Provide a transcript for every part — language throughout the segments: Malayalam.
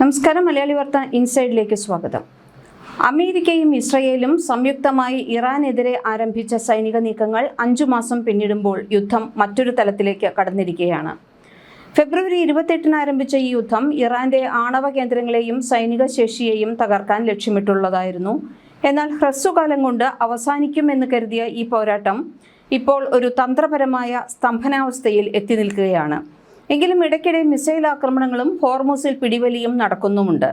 നമസ്കാരം. മലയാളി വാർത്ത ഇൻസൈഡിലേക്ക് സ്വാഗതം. അമേരിക്കയും ഇസ്രയേലും സംയുക്തമായി ഇറാനെതിരെ ആരംഭിച്ച സൈനിക നീക്കങ്ങൾ 5 മാസം പിന്നിടുമ്പോൾ യുദ്ധം മറ്റൊരു തലത്തിലേക്ക് കടന്നിരിക്കുകയാണ്. ഫെബ്രുവരി 28-ന് ആരംഭിച്ച ഈ യുദ്ധം ഇറാന്റെ ആണവ കേന്ദ്രങ്ങളെയും സൈനിക ശേഷിയെയും തകർക്കാൻ ലക്ഷ്യമിട്ടുള്ളതായിരുന്നു. എന്നാൽ ഹ്രസ്വകാലം കൊണ്ട് അവസാനിക്കുമെന്ന് കരുതിയ ഈ പോരാട്ടം ഇപ്പോൾ ഒരു തന്ത്രപരമായ സ്തംഭനാവസ്ഥയിൽ എത്തി നിൽക്കുകയാണ്. എങ്കിലും ഇടയ്ക്കിടെ മിസൈൽ ആക്രമണങ്ങളും ഹോർമുസിൽ പിടിവലിയും നടക്കുന്നുമുണ്ട്.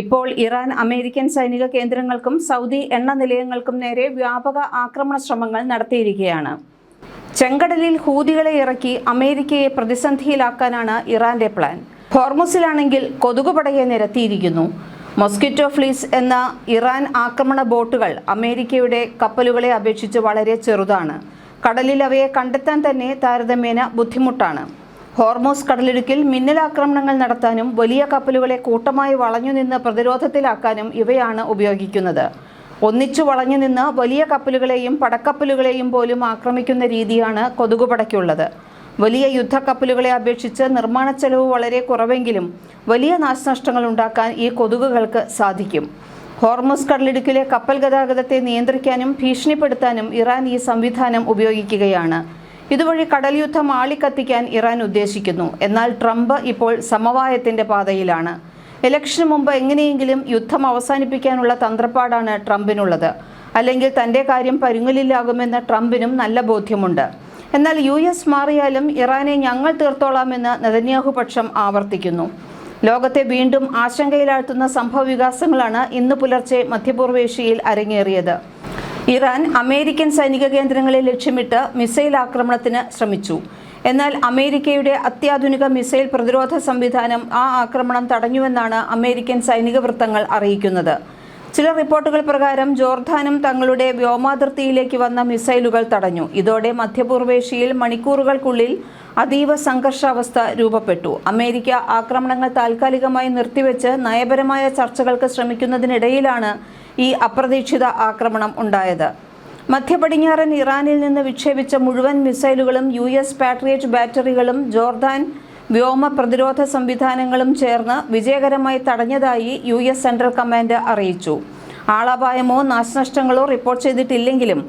ഇപ്പോൾ ഇറാൻ അമേരിക്കൻ സൈനിക കേന്ദ്രങ്ങൾക്കും സൗദി എണ്ണ നിലയങ്ങൾക്കും നേരെ വ്യാപക ആക്രമണ ശ്രമങ്ങൾ നടത്തിയിരിക്കുകയാണ്. ചെങ്കടലിൽ ഹൂതികളെ ഇറക്കി അമേരിക്കയെ പ്രതിസന്ധിയിലാക്കാനാണ് ഇറാന്റെ പ്ലാൻ. ഹോർമുസിലാണെങ്കിൽ കൊതുകുപടയെ നിരത്തിയിരിക്കുന്നു. മോസ്കിറ്റോ ഫ്ലീസ് എന്ന ഇറാൻ ആക്രമണ ബോട്ടുകൾ അമേരിക്കയുടെ കപ്പലുകളെ അപേക്ഷിച്ച് വളരെ ചെറുതാണ്. കടലിൽ അവയെ കണ്ടെത്താൻ തന്നെ താരതമ്യേന ബുദ്ധിമുട്ടാണ്. ഹോർമൂസ് കടലിടുക്കിൽ മിന്നലാക്രമണങ്ങൾ നടത്താനും വലിയ കപ്പലുകളെ കൂട്ടമായി വളഞ്ഞുനിന്ന് പ്രതിരോധത്തിലാക്കാനും ഇവയാണ് ഉപയോഗിക്കുന്നത്. ഒന്നിച്ചു വളഞ്ഞുനിന്ന് വലിയ കപ്പലുകളെയും പടക്കപ്പലുകളെയും പോലും ആക്രമിക്കുന്ന രീതിയാണ് കൊതുകുപടയ്ക്കുള്ളത്. വലിയ യുദ്ധക്കപ്പലുകളെ അപേക്ഷിച്ച് നിർമ്മാണ ചെലവ് വളരെ കുറവെങ്കിലും വലിയ നാശനഷ്ടങ്ങൾ ഉണ്ടാക്കാൻ ഈ കൊതുകുകൾക്ക് സാധിക്കും. ഹോർമുസ് കടലിടുക്കിലെ കപ്പൽ ഗതാഗതത്തെ നിയന്ത്രിക്കാനും ഭീഷണിപ്പെടുത്താനും ഇറാൻ ഈ സംവിധാനം ഉപയോഗിക്കുകയാണ്. ഇതുവഴി കടൽ യുദ്ധം ആളിക്കത്തിക്കാൻ ഇറാൻ ഉദ്ദേശിക്കുന്നു. എന്നാൽ ട്രംപ് ഇപ്പോൾ സമവായത്തിന്റെ പാതയിലാണ്. ഇലക്ഷന് മുമ്പ് എങ്ങനെയെങ്കിലും യുദ്ധം അവസാനിപ്പിക്കാനുള്ള തന്ത്രപ്പാടാണ് ട്രംപിനുള്ളത്. അല്ലെങ്കിൽ തന്റെ കാര്യം പരുങ്ങലിലാകുമെന്ന് ട്രംപിനും നല്ല ബോധ്യമുണ്ട്. എന്നാൽ US മാറിയാലും ഇറാനെ ഞങ്ങൾ തീർത്തോളാമെന്ന് നെതന്യാഹു പക്ഷം ആവർത്തിക്കുന്നു. ലോകത്തെ വീണ്ടും ആശങ്കയിലാഴ്ത്തുന്ന സംഭവവികാസങ്ങളാണ് ഇന്ന് പുലർച്ചെ മധ്യപൂർവേഷ്യയിൽ അരങ്ങേറിയത്. ഇറാൻ അമേരിക്കൻ സൈനിക കേന്ദ്രങ്ങളെ ലക്ഷ്യമിട്ട് മിസൈൽ ആക്രമണത്തിന് ശ്രമിച്ചു. എന്നാൽ അമേരിക്കയുടെ അത്യാധുനിക മിസൈൽ പ്രതിരോധ സംവിധാനം ആ ആക്രമണം തടഞ്ഞുവെന്നാണ് അമേരിക്കൻ സൈനിക വൃത്തങ്ങൾ അറിയിക്കുന്നത്. ചില റിപ്പോർട്ടുകൾ പ്രകാരം ജോർദാനും തങ്ങളുടെ വ്യോമാതിർത്തിയിലേക്ക് വന്ന മിസൈലുകൾ തടഞ്ഞു. ഇതോടെ മധ്യപൂർവേഷ്യയിൽ മണിക്കൂറുകൾക്കുള്ളിൽ അതീവ സംഘർഷാവസ്ഥ രൂപപ്പെട്ടു. അമേരിക്ക ആക്രമണങ്ങൾ താൽക്കാലികമായി നിർത്തിവെച്ച് നയപരമായ ചർച്ചകൾക്ക് ശ്രമിക്കുന്നതിനിടയിലാണ് ഈ അപ്രതീക്ഷിത ആക്രമണം ഉണ്ടായത്. മധ്യപടിഞ്ഞാറൻ ഇറാനിൽ നിന്ന് വിക്ഷേപിച്ച മുഴുവൻ മിസൈലുകളും US പാട്രിയറ്റ് ബാറ്ററികളും ജോർദാൻ വ്യോമ പ്രതിരോധ സംവിധാനങ്ങളും ചേർന്ന് വിജയകരമായി തടഞ്ഞതായി US സെൻട്രൽ കമാൻഡ് അറിയിച്ചു. ആളപായമോ നാശനഷ്ടങ്ങളോ റിപ്പോർട്ട് ചെയ്തിട്ടില്ലെങ്കിലും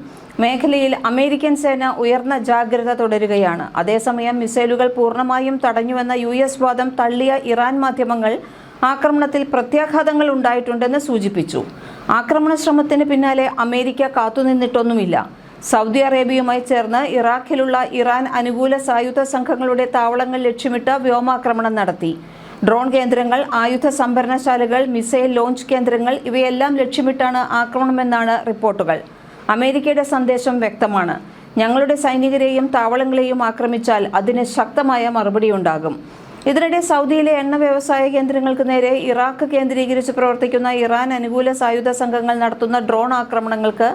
മേഖലയിൽ അമേരിക്കൻ സേന ഉയർന്ന ജാഗ്രത തുടരുകയാണ്. അതേസമയം മിസൈലുകൾ പൂർണ്ണമായും തടഞ്ഞുവെന്ന US വാദം തള്ളിയ ഇറാൻ മാധ്യമങ്ങൾ ആക്രമണത്തിൽ പ്രത്യാഘാതങ്ങൾ ഉണ്ടായിട്ടുണ്ടെന്ന് സൂചിപ്പിച്ചു. ആക്രമണ ശ്രമത്തിന് പിന്നാലെ അമേരിക്ക കാത്തുനിന്നിട്ടൊന്നുമില്ല. സൗദി അറേബ്യയുമായി ചേർന്ന് ഇറാഖിലുള്ള ഇറാൻ അനുകൂല സായുധ സംഘങ്ങളുടെ താവളങ്ങൾ ലക്ഷ്യമിട്ട് വ്യോമാക്രമണം നടത്തി. ഡ്രോൺ കേന്ദ്രങ്ങൾ, ആയുധ സംഭരണശാലകൾ, മിസൈൽ ലോഞ്ച് കേന്ദ്രങ്ങൾ ഇവയെല്ലാം ലക്ഷ്യമിട്ടാണ് ആക്രമണമെന്നാണ് റിപ്പോർട്ടുകൾ. അമേരിക്കയുടെ സന്ദേശം വ്യക്തമാണ്. ഞങ്ങളുടെ സൈനികരെയും താവളങ്ങളെയും ആക്രമിച്ചാൽ അതിന് ശക്തമായ മറുപടിയുണ്ടാകും. ഇതിനിടെ സൗദിയിലെ എണ്ണ വ്യവസായ കേന്ദ്രങ്ങൾക്ക് നേരെ ഇറാഖ് കേന്ദ്രീകരിച്ച് പ്രവർത്തിക്കുന്ന ഇറാൻ അനുകൂല സായുധ സംഘങ്ങൾ നടത്തുന്ന ഡ്രോൺ ആക്രമണങ്ങൾക്ക്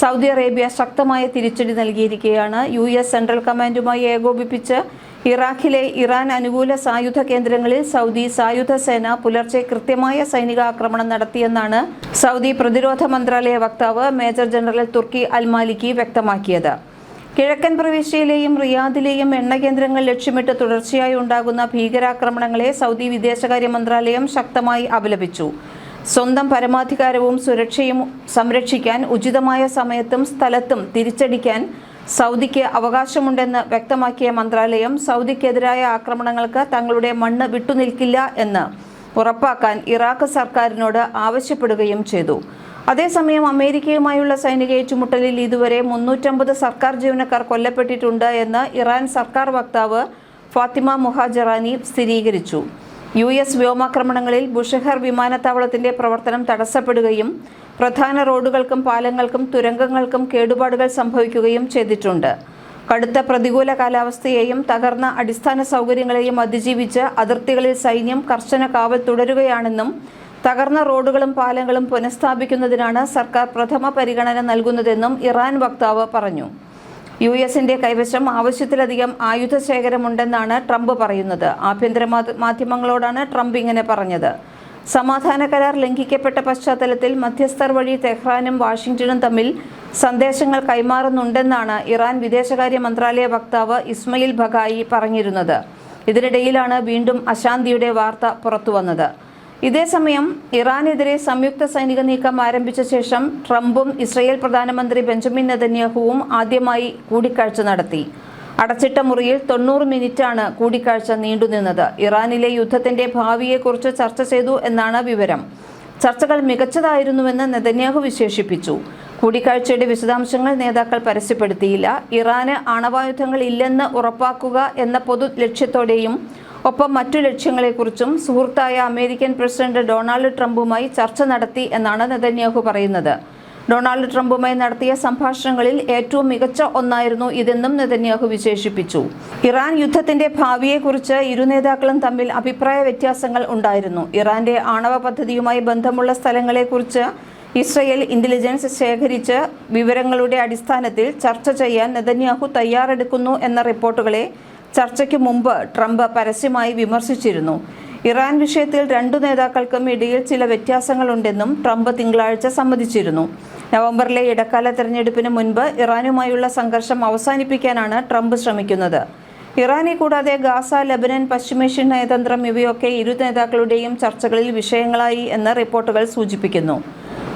സൗദി അറേബ്യ ശക്തമായ തിരിച്ചടി നൽകിയിരിക്കുകയാണ്. US സെൻട്രൽ കമാൻഡുമായി ഏകോപിപ്പിച്ച് ഇറാഖിലെ ഇറാൻ അനുകൂല സായുധ കേന്ദ്രങ്ങളിൽ സൗദി സായുധ സേന പുലർച്ചെ കൃത്യമായ സൈനികാക്രമണം നടത്തിയെന്നാണ് സൗദി പ്രതിരോധ മന്ത്രാലയ വക്താവ് മേജർ ജനറൽ തുർക്കി അൽ മാലിക്കി വ്യക്തമാക്കിയത്. കിഴക്കൻ പ്രവിശ്യയിലെയും റിയാദിലെയും എണ്ണ കേന്ദ്രങ്ങൾ ലക്ഷ്യമിട്ട് തുടർച്ചയായി ഉണ്ടാകുന്ന ഭീകരാക്രമണങ്ങളെ സൗദി വിദേശകാര്യ മന്ത്രാലയം ശക്തമായി അപലപിച്ചു. സ്വന്തം പരമാധികാരവും സുരക്ഷയും സംരക്ഷിക്കാൻ ഉചിതമായ സമയത്തും സ്ഥലത്തും തിരിച്ചടിക്കാൻ സൗദിക്ക് അവകാശമുണ്ടെന്ന് വ്യക്തമാക്കിയ മന്ത്രാലയം സൗദിക്കെതിരായ ആക്രമണങ്ങൾക്ക് തങ്ങളുടെ മണ്ണ് വിട്ടുനിൽക്കില്ല എന്ന് ഉറപ്പാക്കാൻ ഇറാഖ് സർക്കാരിനോട് ആവശ്യപ്പെടുകയും ചെയ്തു. അതേസമയം അമേരിക്കയുമായുള്ള സൈനിക ഏറ്റുമുട്ടലിൽ ഇതുവരെ 350 സർക്കാർ ജീവനക്കാർ കൊല്ലപ്പെട്ടിട്ടുണ്ട് എന്ന് ഇറാൻ സർക്കാർ വക്താവ് ഫാത്തിമ മുഹാജറാനി സ്ഥിരീകരിച്ചു. US വ്യോമാക്രമണങ്ങളിൽ ബുഷഹർ വിമാനത്താവളത്തിന്റെ പ്രവർത്തനം തടസ്സപ്പെടുകയും പ്രധാന റോഡുകൾക്കും പാലങ്ങൾക്കും തുരങ്കങ്ങൾക്കും കേടുപാടുകൾ സംഭവിക്കുകയും ചെയ്തിട്ടുണ്ട്. കടുത്ത പ്രതികൂല കാലാവസ്ഥയെയും തകർന്ന അടിസ്ഥാന സൗകര്യങ്ങളെയും അതിജീവിച്ച് അതിർത്തികളിൽ സൈന്യം കർശന കാവൽ തുടരുകയാണെന്നും തകർന്ന റോഡുകളും പാലങ്ങളും പുനഃസ്ഥാപിക്കുന്നതിനാണ് സർക്കാർ പ്രഥമ പരിഗണന നൽകുന്നതെന്നും ഇറാൻ വക്താവ് പറഞ്ഞു. US-ന്റെ കൈവശം ആവശ്യത്തിലധികം ആയുധ ശേഖരമുണ്ടെന്നാണ് ട്രംപ് പറയുന്നത്. ആഭ്യന്തര മാധ്യമങ്ങളോടാണ് ട്രംപ് ഇങ്ങനെ പറഞ്ഞത്. സമാധാന കരാർ ലംഘിക്കപ്പെട്ട പശ്ചാത്തലത്തിൽ മധ്യസ്ഥർ വഴി തെഹ്റാനും വാഷിംഗ്ടണും തമ്മിൽ സന്ദേശങ്ങൾ കൈമാറുന്നുണ്ടെന്നാണ് ഇറാൻ വിദേശകാര്യ മന്ത്രാലയ വക്താവ് ഇസ്മയിൽ ബഗായി പറഞ്ഞിരുന്നത്. ഇതിനിടയിലാണ് വീണ്ടും അശാന്തിയുടെ വാർത്ത പുറത്തുവന്നത്. ഇതേസമയം ഇറാനെതിരെ സംയുക്ത സൈനിക നീക്കം ആരംഭിച്ച ശേഷം ട്രംപും ഇസ്രയേൽ പ്രധാനമന്ത്രി ബെഞ്ചമിൻ നെതന്യാഹുവും ആദ്യമായി കൂടിക്കാഴ്ച നടത്തി. അടച്ചിട്ട മുറിയിൽ 90 മിനിറ്റാണ് കൂടിക്കാഴ്ച നീണ്ടുനിന്നത്. ഇറാനിലെ യുദ്ധത്തിന്റെ ഭാവിയെക്കുറിച്ച് ചർച്ച ചെയ്തു എന്നാണ് വിവരം. ചർച്ചകൾ മികച്ചതായിരുന്നുവെന്ന് നെതന്യാഹു വിശേഷിപ്പിച്ചു. കൂടിക്കാഴ്ചയുടെ വിശദാംശങ്ങൾ നേതാക്കൾ പരസ്യപ്പെടുത്തിയില്ല. ഇറാന് ആണവായുധങ്ങൾ ഇല്ലെന്ന് ഉറപ്പാക്കുക എന്ന പൊതു ലക്ഷ്യത്തോടെയും ഒപ്പം മറ്റു ലക്ഷ്യങ്ങളെക്കുറിച്ചും സുഹൃത്തായ അമേരിക്കൻ പ്രസിഡന്റ് ഡൊണാൾഡ് ട്രംപുമായി ചർച്ച നടത്തി എന്നാണ് നെതന്യാഹു പറയുന്നത്. ഡൊണാൾഡ് ട്രംപുമായി നടത്തിയ സംഭാഷണങ്ങളിൽ ഏറ്റവും മികച്ച ഒന്നായിരുന്നു ഇതെന്നും നെതന്യാഹു വിശേഷിപ്പിച്ചു. ഇറാൻ യുദ്ധത്തിന്റെ ഭാവിയെക്കുറിച്ച് ഇരു നേതാക്കളും തമ്മിൽ അഭിപ്രായ വ്യത്യാസങ്ങൾ ഉണ്ടായിരുന്നു. ഇറാന്റെ ആണവ പദ്ധതിയുമായി ബന്ധമുള്ള സ്ഥലങ്ങളെക്കുറിച്ച് ഇസ്രയേൽ ഇന്റലിജൻസ് ശേഖരിച്ച വിവരങ്ങളുടെ അടിസ്ഥാനത്തിൽ ചർച്ച ചെയ്യാൻ നെതന്യാഹു തയ്യാറെടുക്കുന്നു എന്ന റിപ്പോർട്ടുകളെ ചർച്ചയ്ക്ക് മുമ്പ് ട്രംപ് പരസ്യമായി വിമർശിച്ചിരുന്നു. ഇറാൻ വിഷയത്തിൽ രണ്ടു നേതാക്കൾക്കും ഇടയിൽ ചില വ്യത്യാസങ്ങളുണ്ടെന്നും ട്രംപ് തിങ്കളാഴ്ച സമ്മതിച്ചിരുന്നു. നവംബറിലെ ഇടക്കാല തെരഞ്ഞെടുപ്പിന് മുൻപ് ഇറാനുമായുള്ള സംഘർഷം അവസാനിപ്പിക്കാനാണ് ട്രംപ് ശ്രമിക്കുന്നത്. ഇറാനെ കൂടാതെ ഗാസ, ലെബനൻ, പശ്ചിമേഷ്യൻ നയതന്ത്രം ഇവയൊക്കെ ഇരു നേതാക്കളുടെയും ചർച്ചകളിൽ വിഷയങ്ങളായി എന്ന് റിപ്പോർട്ടുകൾ സൂചിപ്പിക്കുന്നു.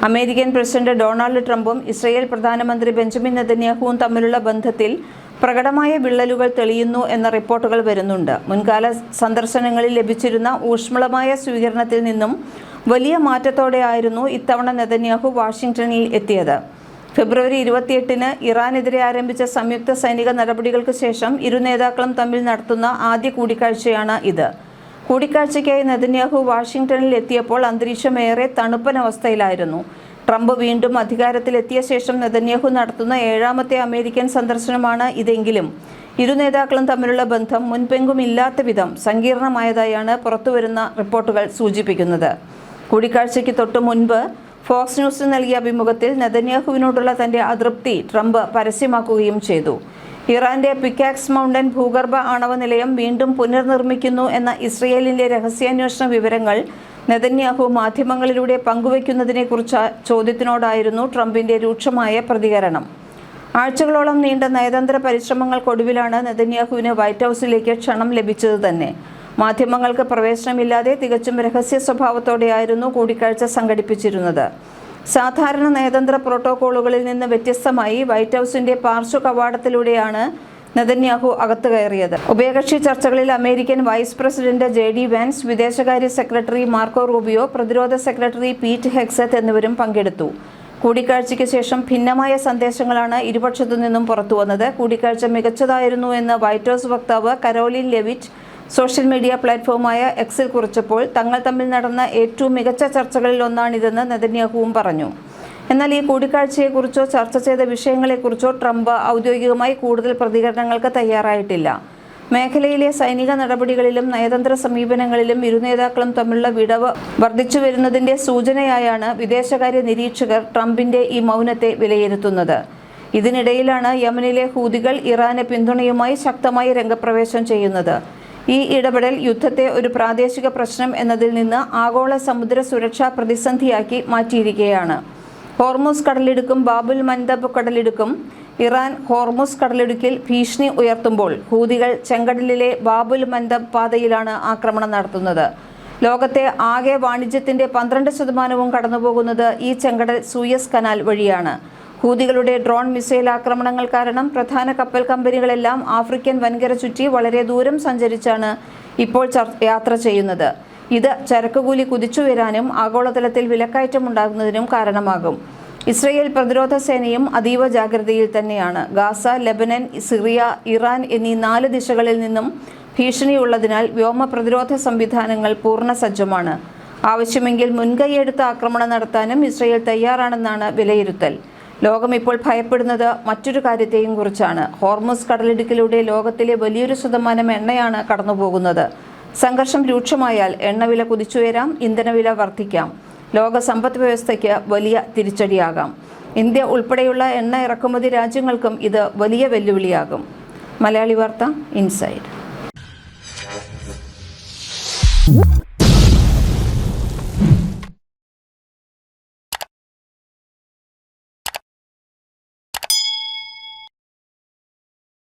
അമേരിക്കൻ പ്രസിഡന്റ് ഡൊണാൾഡ് ട്രംപും ഇസ്രയേൽ പ്രധാനമന്ത്രി ബെഞ്ചമിൻ നെതന്യാഹുവും തമ്മിലുള്ള ബന്ധത്തിൽ പ്രകടമായ വിള്ളലുകൾ തെളിയുന്നു എന്ന റിപ്പോർട്ടുകൾ വരുന്നുണ്ട്. മുൻകാല സന്ദർശനങ്ങളിൽ ലഭിച്ചിരുന്ന ഊഷ്മളമായ സ്വീകരണത്തിൽ നിന്നും വലിയ മാറ്റത്തോടെയായിരുന്നു ഇത്തവണ നെതന്യാഹു വാഷിംഗ്ടണിൽ എത്തിയത്. ഫെബ്രുവരി 28-ന് ഇറാനെതിരെ ആരംഭിച്ച സംയുക്ത സൈനിക നടപടികൾക്ക് ശേഷം ഇരു നേതാക്കളും തമ്മിൽ നടത്തുന്ന ആദ്യ കൂടിക്കാഴ്ചയാണ് ഇത്. കൂടിക്കാഴ്ചയ്ക്കായി നെതന്യാഹു വാഷിംഗ്ടണിൽ എത്തിയപ്പോൾ അന്തരീക്ഷം ഏറെ തണുപ്പൻ അവസ്ഥയിലായിരുന്നു. ട്രംപ് വീണ്ടും അധികാരത്തിലെത്തിയ ശേഷം നെതന്യാഹു നടത്തുന്ന 7ാമത്തെ അമേരിക്കൻ സന്ദർശനമാണ് ഇതെങ്കിലും ഇരു നേതാക്കളും തമ്മിലുള്ള ബന്ധം മുൻപെങ്കുമില്ലാത്ത വിധം സങ്കീർണമായതായാണ് പുറത്തുവരുന്ന റിപ്പോർട്ടുകൾ സൂചിപ്പിക്കുന്നത്. കൂടിക്കാഴ്ചയ്ക്ക് തൊട്ടു മുൻപ് ഫോക്സ് ന്യൂസിന് നൽകിയ അഭിമുഖത്തിൽ നെതന്യാഹുവിനോടുള്ള തന്റെ അതൃപ്തി ട്രംപ് പരസ്യമാക്കുകയും ചെയ്തു. ഇറാന്റെ പിക്കാക്സ് മൗണ്ടൻ ഭൂഗർഭ ആണവ നിലയം വീണ്ടും പുനർനിർമ്മിക്കുന്നു എന്ന ഇസ്രയേലിന്റെ രഹസ്യാന്വേഷണ വിവരങ്ങൾ നെതന്യാഹു മാധ്യമങ്ങളിലൂടെ പങ്കുവയ്ക്കുന്നതിനെക്കുറിച്ച ചോദ്യത്തിനോടായിരുന്നു ട്രംപിന്റെ രൂക്ഷമായ പ്രതികരണം. ആഴ്ചകളോളം നീണ്ട നയതന്ത്ര പരിശ്രമങ്ങൾക്കൊടുവിലാണ് നെതന്യാഹുവിന് വൈറ്റ് ഹൗസിലേക്ക് ക്ഷണം ലഭിച്ചത് തന്നെ. മാധ്യമങ്ങൾക്ക് പ്രവേശനമില്ലാതെ തികച്ചും രഹസ്യ സ്വഭാവത്തോടെയായിരുന്നു കൂടിക്കാഴ്ച സംഘടിപ്പിച്ചിരുന്നത്. സാധാരണ നയതന്ത്ര പ്രോട്ടോക്കോളുകളിൽ നിന്ന് വ്യത്യസ്തമായി വൈറ്റ് ഹൗസിന്റെ പാർശ്വ കവാടത്തിലൂടെയാണ് നെതന്യാഹു അകത്തു കയറിയത്. ഉഭയകക്ഷി ചർച്ചകളിൽ American vice president JD Vance, വിദേശകാര്യ സെക്രട്ടറി മാർക്കോ റൂബിയോ, പ്രതിരോധ സെക്രട്ടറി പീറ്റ് ഹെഗ്സെത്ത് എന്നിവരും പങ്കെടുത്തു. കൂടിക്കാഴ്ചയ്ക്ക് ശേഷം ഭിന്നമായ സന്ദേശങ്ങളാണ് ഇരുപക്ഷത്തു നിന്നും പുറത്തുവന്നത്. കൂടിക്കാഴ്ച മികച്ചതായിരുന്നു എന്ന് വൈറ്റ് ഹൗസ് വക്താവ് കരോലിൻ ലെവിറ്റ് സോഷ്യൽ മീഡിയ പ്ലാറ്റ്ഫോമായ എക്സിൽ കുറിച്ചപ്പോൾ തങ്ങൾ തമ്മിൽ നടന്ന ഏറ്റവും മികച്ച ചർച്ചകളിൽ ഒന്നാണിതെന്ന് നെതന്യാഹുവും പറഞ്ഞു. എന്നാൽ ഈ കൂടിക്കാഴ്ചയെക്കുറിച്ചോ ചർച്ച ചെയ്ത വിഷയങ്ങളെക്കുറിച്ചോ ട്രംപ് ഔദ്യോഗികമായി കൂടുതൽ പ്രതികരണങ്ങൾക്ക് തയ്യാറായിട്ടില്ല. മേഖലയിലെ സൈനിക നടപടികളിലും നയതന്ത്ര സമീപനങ്ങളിലും ഇരു നേതാക്കളും തമ്മിലുള്ള വിടവ് വർദ്ധിച്ചു വരുന്നതിന്റെ സൂചനയായാണ് വിദേശകാര്യ നിരീക്ഷകർ ട്രംപിന്റെ ഈ മൗനത്തെ വിലയിരുത്തുന്നത്. ഇതിനിടയിലാണ് യമനിലെ ഹൂതികൾ ഇറാന് പിന്തുണയുമായി ശക്തമായി രംഗപ്രവേശം ചെയ്യുന്നത്. ഈ ഇടപെടൽ യുദ്ധത്തെ ഒരു പ്രാദേശിക പ്രശ്നം എന്നതിൽ നിന്ന് ആഗോള സമുദ്ര സുരക്ഷാ പ്രതിസന്ധിയാക്കി മാറ്റിയിരിക്കുകയാണ്. ഹോർമുസ് കടലിടുക്കും ബാബുൽ മൻദബ് കടലിടുക്കും ഇറാൻ ഹോർമുസ് കടലിടുക്കിൽ ഭീഷണി ഉയർത്തുമ്പോൾ ഹൂതികൾ ചെങ്കടലിലെ ബാബുൽ മൻദബ് പാതയിലാണ് ആക്രമണം നടത്തുന്നത്. ലോകത്തെ ആകെ വാണിജ്യത്തിന്റെ 12% കടന്നുപോകുന്നത് ഈ ചെങ്കടൽ സൂയസ് കനാൽ വഴിയാണ്. ഹൂതികളുടെ ഡ്രോൺ മിസൈൽ ആക്രമണങ്ങൾ കാരണം പ്രധാന കപ്പൽ കമ്പനികളെല്ലാം ആഫ്രിക്കൻ വൻകര ചുറ്റി വളരെ ദൂരം സഞ്ചരിച്ചാണ് ഇപ്പോൾ യാത്ര ചെയ്യുന്നത്. ഇത് ചരക്കുകൂലി കുതിച്ചുയരാനും ആഗോളതലത്തിൽ വിലക്കയറ്റം ഉണ്ടാകുന്നതിനും കാരണമാകും. ഇസ്രയേൽ പ്രതിരോധ സേനയും അതീവ ജാഗ്രതയിൽ തന്നെയാണ്. ഗാസ, ലെബനൻ, സിറിയ, ഇറാൻ എന്നീ 4 ദിശകളിൽ നിന്നും ഭീഷണിയുള്ളതിനാൽ വ്യോമ പ്രതിരോധ സംവിധാനങ്ങൾ പൂർണ്ണ സജ്ജമാണ്. ആവശ്യമെങ്കിൽ മുൻകൈയെടുത്ത് ആക്രമണം നടത്താനും ഇസ്രയേൽ തയ്യാറാണെന്നാണ് വിലയിരുത്തൽ. ലോകം ഇപ്പോൾ ഭയപ്പെടുന്നത് മറ്റൊരു കാര്യത്തെയും കുറിച്ചാണ്. ഹോർമുസ് കടലിടുക്കിലൂടെ ലോകത്തിലെ വലിയൊരു ശതമാനം എണ്ണയാണ് കടന്നുപോകുന്നത്. സംഘർഷം രൂക്ഷമായാൽ എണ്ണവില കുതിച്ചുയരാം, ഇന്ധനവില വർദ്ധിക്കാം. ലോക സമ്പദ് വ്യവസ്ഥയ്ക്ക് വലിയ തിരിച്ചടിയാകാം. ഇന്ത്യ ഉൾപ്പെടെയുള്ള എണ്ണ ഇറക്കുമതി രാജ്യങ്ങൾക്കും ഇത് വലിയ വെല്ലുവിളിയാകും. മലയാളി വാർത്ത, ഇൻസൈഡ്.